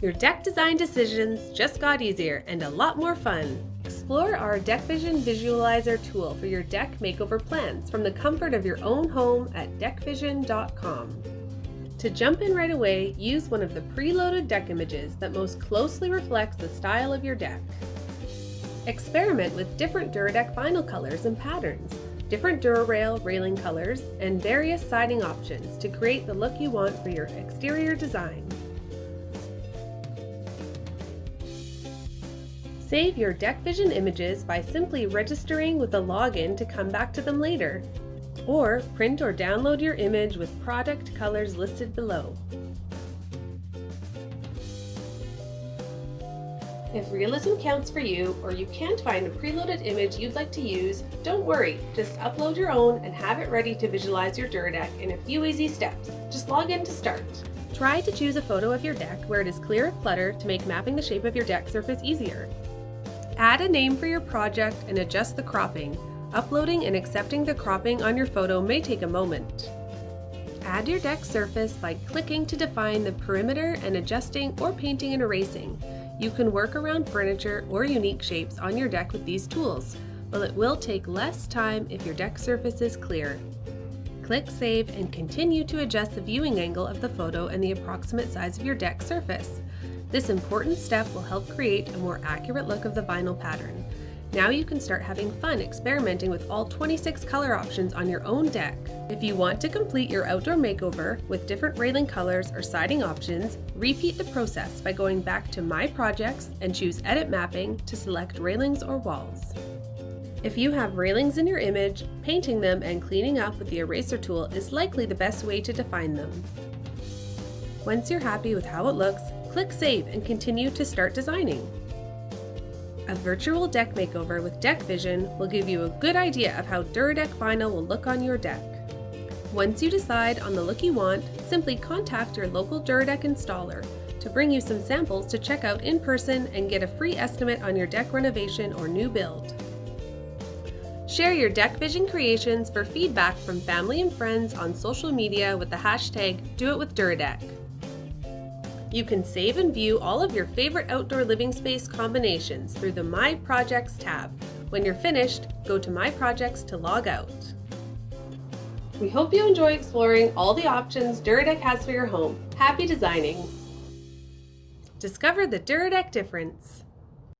Your deck design decisions just got easier and a lot more fun. Explore our DEK-VISION visualizer tool for your deck makeover plans from the comfort of your own home at deckvision.com. To jump in right away, use one of the preloaded deck images that most closely reflects the style of your deck. Experiment with different Duradek vinyl colors and patterns, different Durarail railing colors, and various siding options to create the look you want for your exterior design. Save your DEK-VISION images by simply registering with a login to come back to them later. Or print or download your image with product colors listed below. If realism counts for you, or you can't find a preloaded image you'd like to use, don't worry, just upload your own and have it ready to visualize your Duradek in a few easy steps. Just log in to start. Try to choose a photo of your deck where it is clear of clutter to make mapping the shape of your deck surface easier. Add a name for your project and adjust the cropping. Uploading and accepting the cropping on your photo may take a moment. Add your deck surface by clicking to define the perimeter and adjusting or painting and erasing. You can work around furniture or unique shapes on your deck with these tools, but it will take less time if your deck surface is clear. Click Save and continue to adjust the viewing angle of the photo and the approximate size of your deck surface. This important step will help create a more accurate look of the vinyl pattern. Now you can start having fun experimenting with all 26 color options on your own deck. If you want to complete your outdoor makeover with different railing colors or siding options, repeat the process by going back to My Projects and choose Edit Mapping to select railings or walls. If you have railings in your image, painting them and cleaning up with the eraser tool is likely the best way to define them. Once you're happy with how it looks, click Save and continue to start designing. A virtual deck makeover with DEK-VISION will give you a good idea of how Duradek vinyl will look on your deck. Once you decide on the look you want, simply contact your local Duradek installer to bring you some samples to check out in person and get a free estimate on your deck renovation or new build. Share your DEK-VISION creations for feedback from family and friends on social media with the hashtag #DoItWithDuradek. You can save and view all of your favorite outdoor living space combinations through the My Projects tab. When you're finished, go to My Projects to log out. We hope you enjoy exploring all the options Duradek has for your home. Happy designing! Discover the Duradek difference.